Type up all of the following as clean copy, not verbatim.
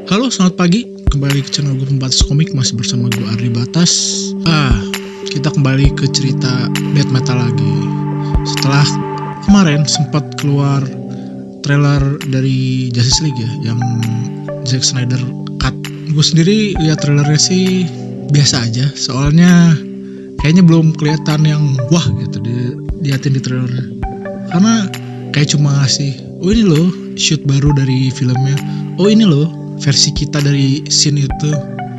Halo, selamat pagi. Kembali ke channel gue Pembatas Komik, masih bersama gue Ardi Batas. Kita kembali ke cerita death metal lagi. Setelah kemarin sempat keluar trailer dari Justice League ya, yang Zack Snyder cut. Gue sendiri lihat trailernya sih biasa aja, soalnya kayaknya belum kelihatan yang wah gitu dilihatin di trailernya. Karena kayak cuma ngasih, oh ini loh shoot baru dari filmnya, oh ini loh versi kita dari scene itu.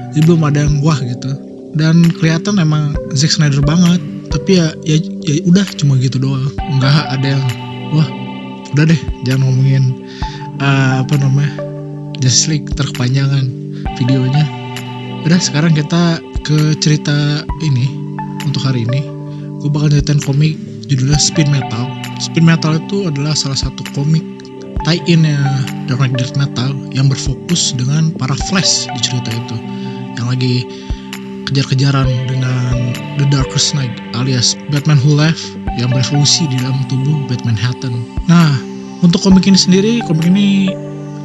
Jadi belum ada yang wah gitu. Dan kelihatan emang Zack Snyder banget. Tapi ya udah cuma gitu doang. Enggak ada yang wah, udah deh jangan ngomongin Justice League terkepanjangan videonya. Udah, sekarang kita ke cerita ini. Untuk hari ini gue bakal ceritain komik judulnya Spin Metal. Spin Metal itu adalah salah satu komik tie-in-nya Dark Knight Death Metal yang berfokus dengan para Flash di cerita itu, yang lagi kejar-kejaran dengan The Darkest Knight alias Batman Who Left yang berevolusi di dalam tubuh Batman Manhattan. Nah, untuk komik ini sendiri, komik ini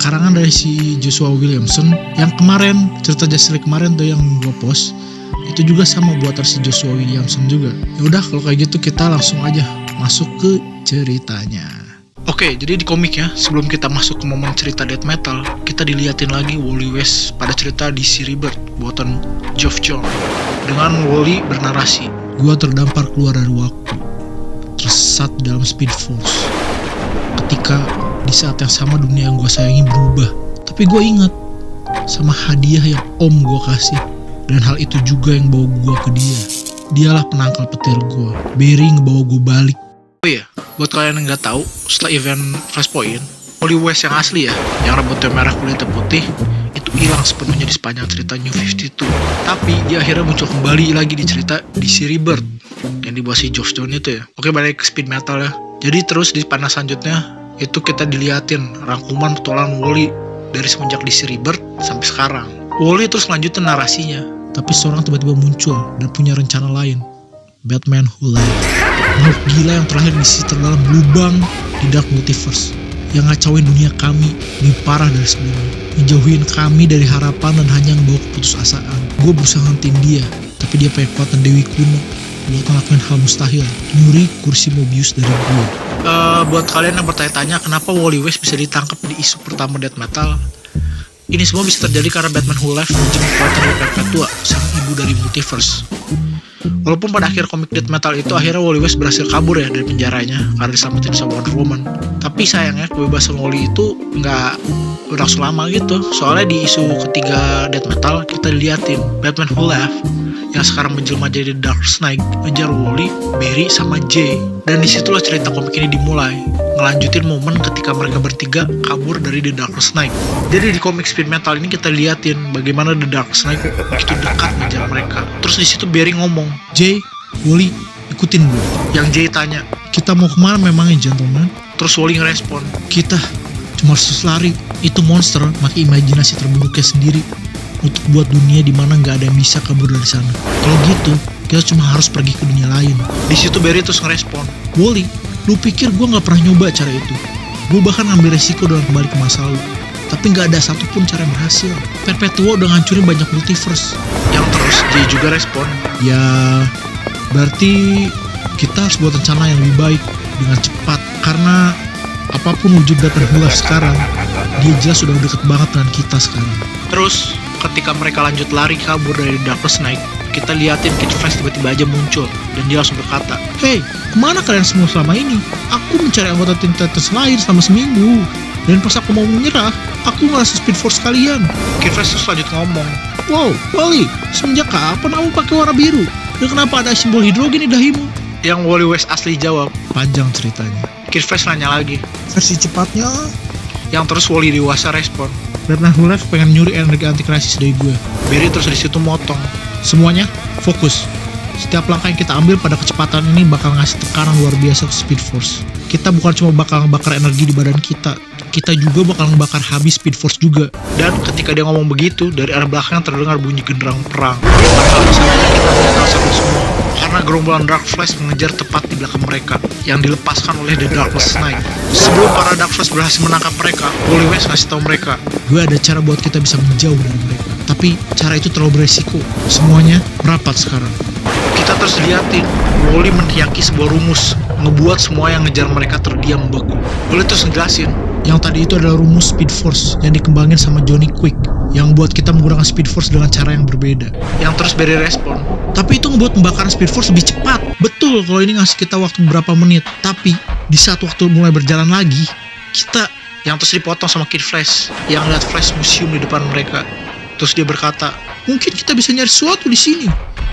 karangan dari si Joshua Williamson yang kemarin cerita Justice League kemarin tuh yang gue post, itu juga sama buatan si Joshua Williamson juga. Ya udah, kalau kayak gitu kita langsung aja masuk ke ceritanya. Oke, jadi di komiknya, sebelum kita masuk ke momen cerita death metal, kita diliatin lagi Wally West pada cerita DC Rebirth buatan Geoff Johns. Dengan Wally bernarasi, "Gua terdampar keluar dari waktu, tersesat dalam Speed Force. Ketika di saat yang sama dunia yang gua sayangi berubah, tapi gua ingat sama hadiah yang om gua kasih, dan hal itu juga yang bawa gua ke dia. Dialah penangkal petir gua. Barry ngebawa gua balik." Oh iya, buat kalian yang nggak tahu, setelah event Flashpoint, Wally West yang asli ya, yang rambutnya merah kulitnya putih, itu hilang sepenuhnya di sepanjang cerita New 52. Tapi dia akhirnya muncul kembali lagi di cerita DC Rebirth yang dibuat si Geoff Johns itu ya. Oke, balik ke Speed Metal ya. Jadi terus di panel selanjutnya itu kita diliatin rangkuman petualangan Wally dari semenjak DC Rebirth sampai sekarang. Wally terus lanjutin narasinya, tapi seorang tiba-tiba muncul dan punya rencana lain. Batman Who Left, makhluk gila yang terakhir disisir dalam lubang di Dark Multiverse, yang ngacauin dunia kami lebih parah dari sebelumnya, menjauhin kami dari harapan dan hanya membawa keputusasaan. Gue berusaha ngantin dia, tapi dia pakai kekuatan Dewi kuno buat ngelakuin hal mustahil, nyuri kursi Mobius dari gue. Buat kalian yang bertanya-tanya kenapa Wally West bisa ditangkap di isu pertama death metal, ini semua bisa terjadi karena Batman Who Left menjadi kekuatan dari Perpetua, sang ibu dari multiverse. Walaupun pada akhir komik death metal itu akhirnya Wally West berhasil kabur ya dari penjaranya karena diselamatin sama Wonder Woman. Tapi sayangnya kebebasan Wally itu nggak berlangsung lama gitu. Soalnya di isu ketiga death metal kita diliatin Batman Who Left yang sekarang menjelma jadi Dark Knight ngejar Wally, Barry, sama Jay. Dan disitulah cerita komik ini dimulai, ngelanjutin momen ketika mereka bertiga kabur dari The Dark Knight. Jadi di komik Speed Metal ini kita liatin bagaimana The Dark Knight begitu dekat ngejar mereka. Terus di situ Barry ngomong, "Jay, Wally, ikutin gue." Yang Jay tanya, "Kita mau kemana memangnya, gentleman?" Terus Wally ngerespon, "Kita cuma harus lari. Itu monster pakai imajinasi terburuknya sendiri untuk buat dunia dimana nggak ada yang bisa kabur dari sana. Kalau gitu, kita cuma harus pergi ke dunia lain." Di situ Barry terus ngerespon, "Wally, lu pikir gue nggak pernah nyoba cara itu? Gue bahkan ngambil resiko dengan kembali ke masa lalu, tapi nggak ada satupun cara yang berhasil. Perpetua udah ngancurin banyak multiverse." Yang terus Jay juga respon, "Ya, berarti kita harus buat rencana yang lebih baik dengan cepat, karena apapun wujud Batman Who Left sekarang, dia jelas sudah deket banget dengan kita sekarang." Terus ketika mereka lanjut lari kabur dari Darkest Knight, kita liatin Kid Flash tiba-tiba aja muncul dan dia langsung berkata, "Hey, kemana kalian semua selama ini? Aku mencari anggota Teen Titans lain selama seminggu, dan pas aku mau menyerah, aku ngerasa Speed Force kalian." Kid Flash terus lanjut ngomong, "Wow, Wally, semenjak kapan kamu pakai warna biru? Dan kenapa ada simbol hidrogen di dahimu?" Yang Wally West asli jawab, "Panjang ceritanya." Kid Flash nanya lagi, "Versi cepatnya?" Yang terus Wally dewasa respon, "Batman Who Left pengen nyuri energi anti-krisis dari gue." Barry terus di situ motong, "Semuanya fokus. Setiap langkah yang kita ambil pada kecepatan ini bakal ngasih tekanan luar biasa ke Speed Force. Kita bukan cuma bakal ngebakar energi di badan kita, kita juga bakal ngebakar habis Speed Force juga. Dan ketika dia ngomong begitu, dari arah belakang terdengar bunyi genderang perang. Tanpa masalahnya kita mengenal satu semua, karena gerombolan Dark Flash mengejar tepat di belakang mereka, yang dilepaskan oleh The Darkness Knight. Sebelum para Dark Flash berhasil menangkap mereka, Wally West ngasih tahu mereka, gue ada cara buat kita bisa menjauh dari mereka. Tapi cara itu terlalu beresiko. Semuanya merapat sekarang. Kita terus liatin Wally meneriaki sebuah rumus, ngebuat semua yang ngejar mereka terdiam beku. Wally terus ngejelasin, yang tadi itu adalah rumus Speed Force yang dikembangin sama Johnny Quick, yang buat kita menggunakan Speed Force dengan cara yang berbeda. Yang terus Barry respon, tapi itu ngebuat pembakaran Speed Force lebih cepat. Betul kalau ini ngasih kita waktu beberapa menit, tapi di saat waktu mulai berjalan lagi, kita yang terus dipotong sama Kid Flash yang lihat Flash Museum di depan mereka. Terus dia berkata, mungkin kita bisa nyari sesuatu di sini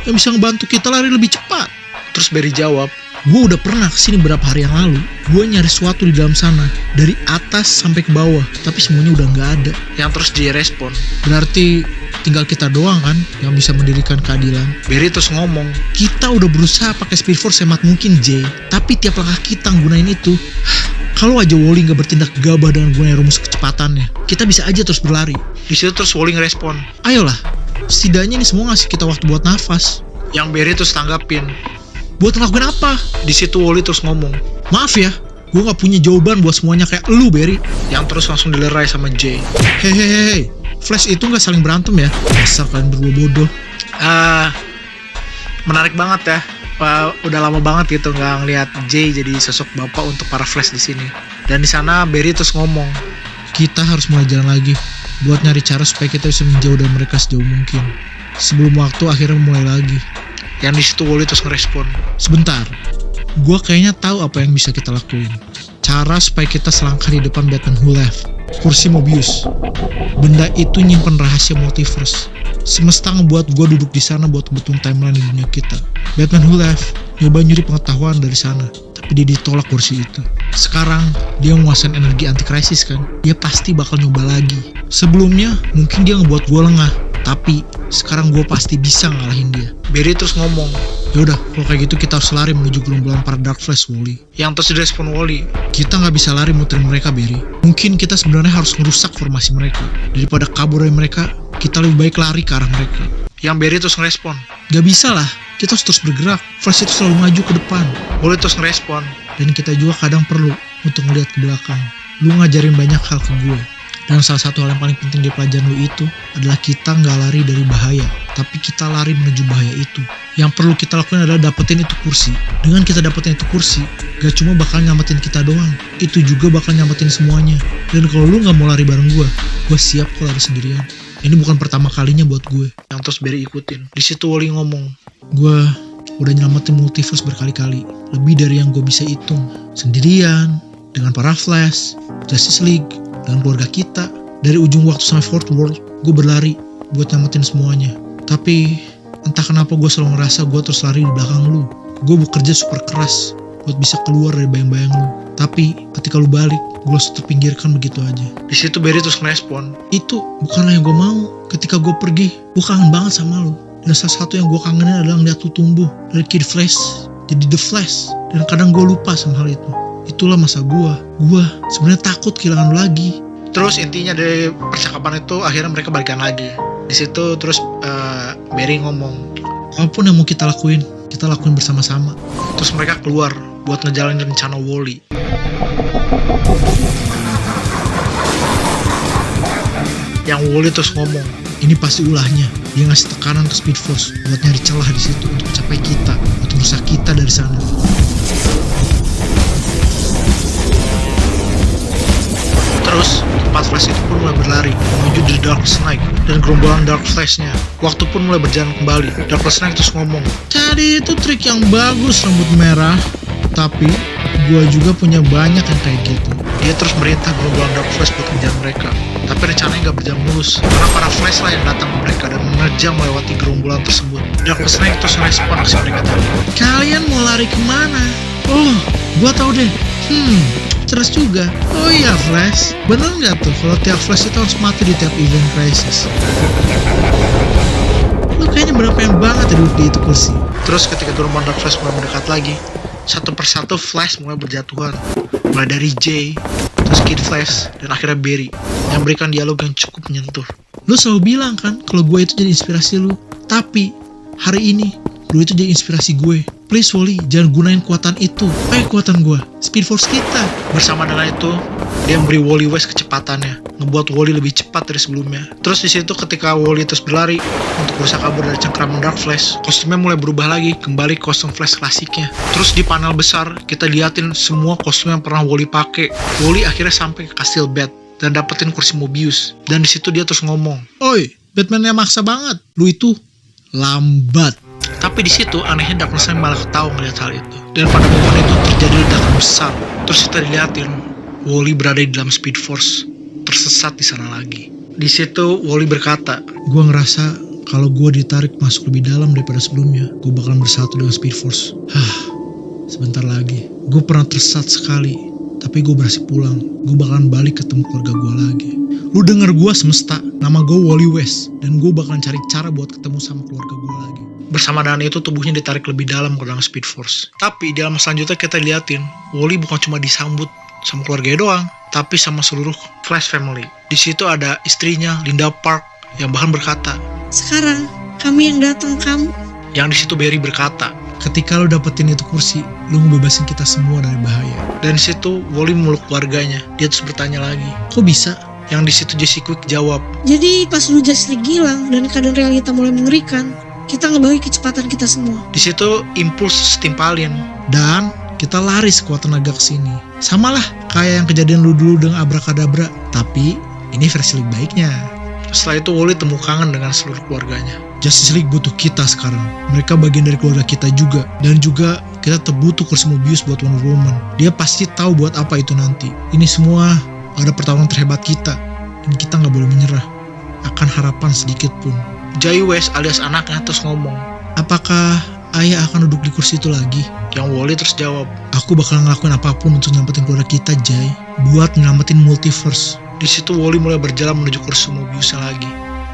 yang bisa ngebantu kita lari lebih cepat. Terus Barry jawab, gue udah pernah kesini beberapa hari yang lalu. Gue nyari sesuatu di dalam sana, dari atas sampai ke bawah, tapi semuanya udah nggak ada. Yang terus dia respon, berarti tinggal kita doang kan yang bisa mendirikan keadilan. Barry terus ngomong, kita udah berusaha pakai Speed Force sehemat mungkin Jay, tapi tiap langkah kita nggunain itu, kalau aja Wally nggak bertindak gegabah dengan gunain rumus kecepatannya, kita bisa aja terus berlari. Di situ terus Wally ngerespon, ayolah, setidaknya ini semua ngasih kita waktu buat nafas. Yang Barry terus tanggapin, buat ngelakuin apa? Di situ Wally terus ngomong, maaf ya, gue nggak punya jawaban buat semuanya kayak lu Barry. Yang terus langsung dilerai sama Jay. Hehehe, Flash itu nggak saling berantem ya? Dasar kalian berdua bodoh. Menarik banget ya. Udah lama banget gitu nggak ngeliat Jay jadi sosok bapak untuk para Flash di sini. Dan di sana Barry terus ngomong, kita harus mulai jalan lagi buat nyari cara supaya kita bisa menjauh dari mereka sejauh mungkin. Sebelum waktu akhirnya mulai lagi. Yang di situ Wally terus ngerespon, sebentar, gue kayaknya tahu apa yang bisa kita lakuin. Cara supaya kita selangkah di depan Batman Who Left. Kursi Mobius. Benda itu nyimpen rahasia multiverse. Semesta ngebuat gue duduk di sana buat ngebetung timeline di dunia kita. Batman Who Left nyoba nyuri pengetahuan dari sana, tapi dia ditolak kursi itu. Sekarang dia menguasai energi anti-krisis kan. Dia pasti bakal nyoba lagi. Sebelumnya mungkin dia ngebuat gue lengah, tapi sekarang gue pasti bisa ngalahin dia. Barry terus ngomong, yaudah kalau kayak gitu kita harus lari menuju gerombolan para Dark Flash Wally. Yang terus direspon Wally, kita gak bisa lari muterin mereka Barry. Mungkin kita sebenarnya harus ngerusak formasi mereka. Daripada kabur dari mereka, kita lebih baik lari ke arah mereka. Yang Barry terus ngerespon, gak bisa lah, kita harus terus bergerak. Flash itu selalu maju ke depan. Wally terus ngerespon, dan kita juga kadang perlu untuk ngeliat ke belakang. Lu ngajarin banyak hal ke gue. Dan salah satu hal yang paling penting di pelajaran lu itu adalah kita nggak lari dari bahaya, tapi kita lari menuju bahaya itu. Yang perlu kita lakukan adalah dapetin itu kursi. Dengan kita dapetin itu kursi, gak cuma bakal nyamatin kita doang, itu juga bakal nyamatin semuanya. Dan kalau lu nggak mau lari bareng gue siap kok lari sendirian. Ini bukan pertama kalinya buat gue. Yang terus Barry ikutin. Di situ Wally ngomong, gue udah nyelamatin multiverse berkali-kali, lebih dari yang gue bisa hitung. Sendirian, dengan para Flash, Justice League, dan keluarga kita. Dari ujung waktu sampai Fourth World, gue berlari buat nyamatin semuanya. Tapi entah kenapa gue selalu ngerasa gue terus lari di belakang lu. Gue bekerja super keras buat bisa keluar dari bayang-bayang lu. Tapi ketika lu balik, gue langsung terpinggirkan begitu aja. Di situ Barry terus ngerespon, itu bukanlah yang gue mau. Ketika gue pergi, gue kangen banget sama lu. Dan salah satu yang gue kangenin adalah ngeliat lu tumbuh dari Kid Flash jadi The Flash. Dan kadang gue lupa sama hal itu. Itulah masa gue sebenarnya takut kehilangan lu lagi. Terus intinya dari percakapan itu akhirnya mereka balikan lagi. Di situ terus Barry ngomong, apapun yang mau kita lakuin bersama-sama. Terus mereka keluar buat ngejalanin rencana Wally. Yang Wally terus ngomong, ini pasti ulahnya. Dia ngasih tekanan ke Speed Force buat nyari celah di situ untuk mencapai kita, untuk merusak kita dari sana. Terus, empat Flash itu pun mulai berlari menuju The Darkness Knight dan gerombolan Dark Flash-nya. Waktu pun mulai berjalan kembali. Darkness Knight terus ngomong, tadi itu trik yang bagus rambut merah, tapi gua juga punya banyak yang kayak gitu. Dia terus merintah gerombolan Dark Flash buat mengejar mereka. Tapi rencananya gak berjalan mulus, karena para Flash lah yang datang ke mereka dan menerjang melewati gerombolan tersebut. Darkness Knight terus merespon aksi mereka tadi. Kalian mau lari kemana? Oh, gua tahu deh. Cerdas juga. Oh iya Flash, bener gak tuh kalau tiap Flash itu harus mati di tiap event crisis? Lu kayaknya berapa yang banget ya duduk di itu kursi. Terus ketika gerombolan Dark Flash mulai mendekat lagi, satu persatu Flash mulai berjatuhan. Mulai dari Jay, terus Kid Flash, dan akhirnya Barry yang berikan dialog yang cukup menyentuh. Lu selalu bilang kan kalau gue itu jadi inspirasi lu. Tapi hari ini lu itu jadi inspirasi gue. Please Wally, jangan gunain kekuatan itu. Kekuatan gue, Speed Force kita. Bersama dengan itu, dia memberi Wally West kecepatannya, ngebuat Wally lebih cepat dari sebelumnya. Terus di situ ketika Wally terus berlari untuk berusaha kabur dari cengkraman Dark Flash, kostumnya mulai berubah lagi, kembali kostum Flash klasiknya. Terus di panel besar kita liatin semua kostum yang pernah Wally pakai. Wally akhirnya sampai ke Kastil Bat dan dapetin kursi Mobius. Dan di situ dia terus ngomong, "Oi, Batman-nya maksa banget. Lu itu lambat." Tapi di situ anehnya Darkness malah ketawa ngeliat hal itu. Dan pada momen itu terjadi ledakan besar. Terus kita diliatin Wally berada di dalam Speed Force, tersesat di sana lagi. Di situ Wally berkata, "Gua ngerasa kalau gua ditarik masuk lebih dalam daripada sebelumnya, gua bakalan bersatu dengan Speed Force." Sebentar lagi. Gua pernah tersesat sekali, tapi gua berhasil pulang. Gua bakalan balik ketemu keluarga gua lagi. Lu denger gua semesta, nama gua Wally West, dan gua bakalan cari cara buat ketemu sama keluarga gua lagi. Bersama dengan itu tubuhnya ditarik lebih dalam ke dalam Speed Force. Tapi di alam selanjutnya kita liatin, Wally bukan cuma disambut sama keluarganya doang, tapi sama seluruh Flash family. Di situ ada istrinya Linda Park yang bahkan berkata, "Sekarang kami yang datang kamu." Yang di situ Barry berkata, "Ketika lo dapetin itu kursi, lo ngebebasin kita semua dari bahaya." Dan di situ Wally memeluk keluarganya. Dia terus bertanya lagi, "Kok bisa?" Yang di situ Jesse Quick jawab, "Jadi pas lu Justice League hilang dan keadaan realita mulai mengerikan, kita ngebagi kecepatan kita semua." Di situ impuls setimpalin dan kita lari sekuat tenaga ke sini. Samalah kayak yang kejadian lu dulu dengan Abracadabra, tapi ini versi lebih baiknya. Setelah itu Wally temu kangen dengan seluruh keluarganya. Justice League butuh kita sekarang. Mereka bagian dari keluarga kita juga. Dan juga kita butuh kursi Mobius buat Wonder Woman. Dia pasti tahu buat apa itu nanti. Ini semua ada pertarungan terhebat kita. Dan kita gak boleh menyerah akan harapan sedikit pun. Jay West alias anaknya terus ngomong, "Apakah ayah akan duduk di kursi itu lagi?" Yang Wally terus jawab, "Aku bakal ngelakuin apapun untuk nyelamatin keluarga kita, Jay. Buat nyelamatin multiverse." Di situ Wally mulai berjalan menuju kursi Mobiusnya lagi,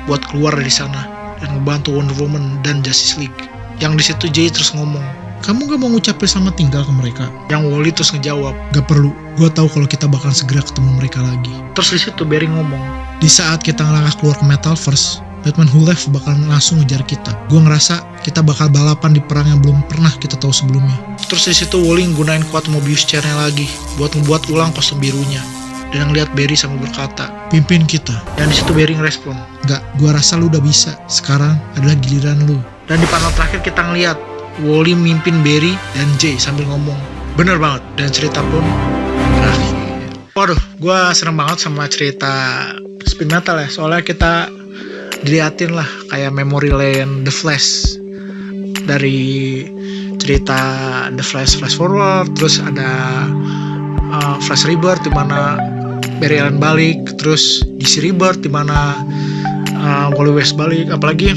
buat keluar dari sana dan membantu Wonder Woman dan Justice League. Yang di situ Jay terus ngomong, "Kamu gak mau ngucapin selamat tinggal ke mereka?" Yang Wally terus ngejawab, "Gak perlu. Gua tahu kalau kita bakal segera ketemu mereka lagi." Terus di situ Barry ngomong, "Di saat kita ngelangkah keluar ke Metalverse, Batman Who Left bakal langsung ngejar kita. Gue ngerasa kita bakal balapan di perang yang belum pernah kita tahu sebelumnya." Terus di situ Wally gunain kuat Mobius chair-nya lagi buat membuat ulang kostum birunya. Dan ngeliat Barry sambil berkata, "Pimpin kita." Yang di situ Barry ngerespon, "Gak, gue rasa lu udah bisa. Sekarang adalah giliran lu." Dan di panel terakhir kita ngeliat Wally mimpin Barry dan Jay sambil ngomong, "Bener banget." Dan cerita pun berakhir. Waduh, gue seneng banget sama cerita Speed Metal ya. Soalnya kita diliatin lah kayak memory lane The Flash. Dari cerita The Flash Flash Forward, terus ada Flash Rebirth dimana Barry Allen balik, terus DC Rebirth dimana Wally West balik. Apalagi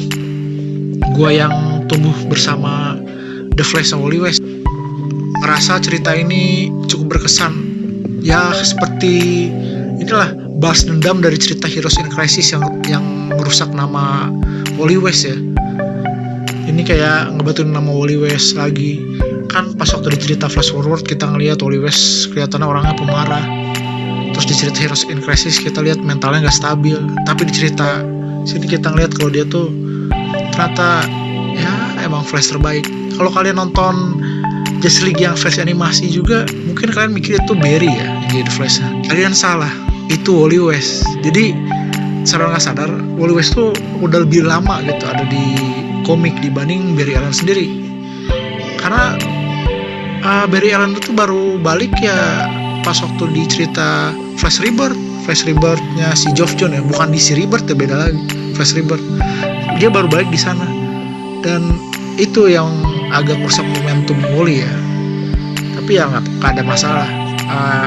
gue yang tumbuh bersama The Flash sama Wally West, ngerasa cerita ini cukup berkesan. Ya seperti inilah balas dendam dari cerita Heroes in Crisis yang merusak nama Wally West ya. Ini kayak ngebantuin nama Wally West lagi. Kan pas waktu di cerita Flash Forward kita ngeliat Wally West kelihatannya orangnya pemarah. Terus di cerita Heroes in Crisis kita lihat mentalnya gak stabil. Tapi di cerita sini kita ngeliat kalau dia tuh ternyata ya emang Flash terbaik. Kalau kalian nonton Justice League yang versi animasi juga, mungkin kalian mikir itu Barry ya yang jadi Flash. Kalian salah, itu Wally West. Jadi secara nggak sadar Wally West tuh udah lebih lama gitu ada di komik dibanding Barry Allen sendiri. Karena Barry Allen itu baru balik ya pas waktu di cerita Flash Rebirth-nya si Geoff Johns ya, bukan DC Rebirth ya, beda lagi. Flash Rebirth dia baru balik di sana, dan itu yang agak merusak momentum Wally ya. Tapi ya nggak ada masalah.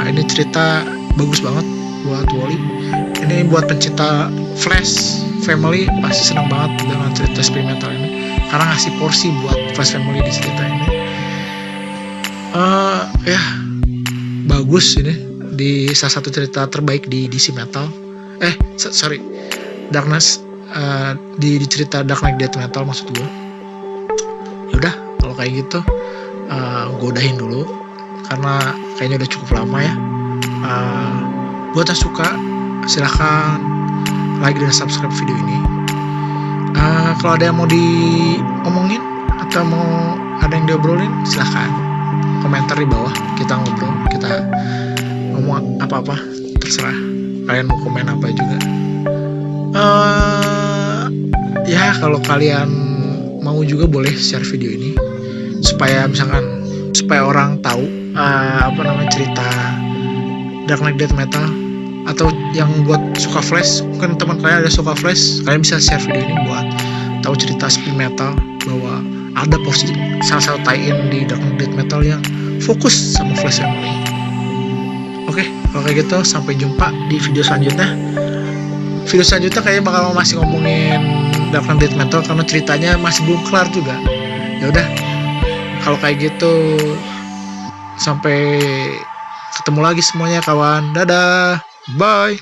Ini cerita bagus banget buat Wally. Ini buat pencinta Flash Family pasti senang banget dengan cerita Speed Metal ini, karena ngasih porsi buat Flash Family di cerita ini. Ya bagus ini, di salah satu cerita terbaik di DC Metal. Darkness, di cerita Dark Knight Death Metal maksud gue. Yaudah kalau kayak gitu, gue udahin dulu karena kayaknya udah cukup lama ya. Buat yang suka silahkan like dan subscribe video ini. Kalau ada yang mau diomongin atau mau ada yang diobrolin, silahkan komentar di bawah, kita ngobrol, kita ngomong apa-apa, terserah kalian mau komen apa juga. Ya kalau kalian mau juga boleh share video ini supaya orang tahu cerita Dark Knight Death Metal, atau yang buat suka Flash, mungkin teman kalian ada suka Flash, kalian bisa share video ini buat tahu cerita speed metal, bahwa ada posisi salah satu tie-in di Dark Knight Death Metal yang fokus sama Flash family. Oke, kalau kayak gitu sampai jumpa di video selanjutnya. Video selanjutnya kayaknya bakal masih ngomongin Dark Knight Death Metal karena ceritanya masih belum kelar juga. Ya udah, kalau kayak gitu sampai ketemu lagi semuanya kawan. Dadah. Bye.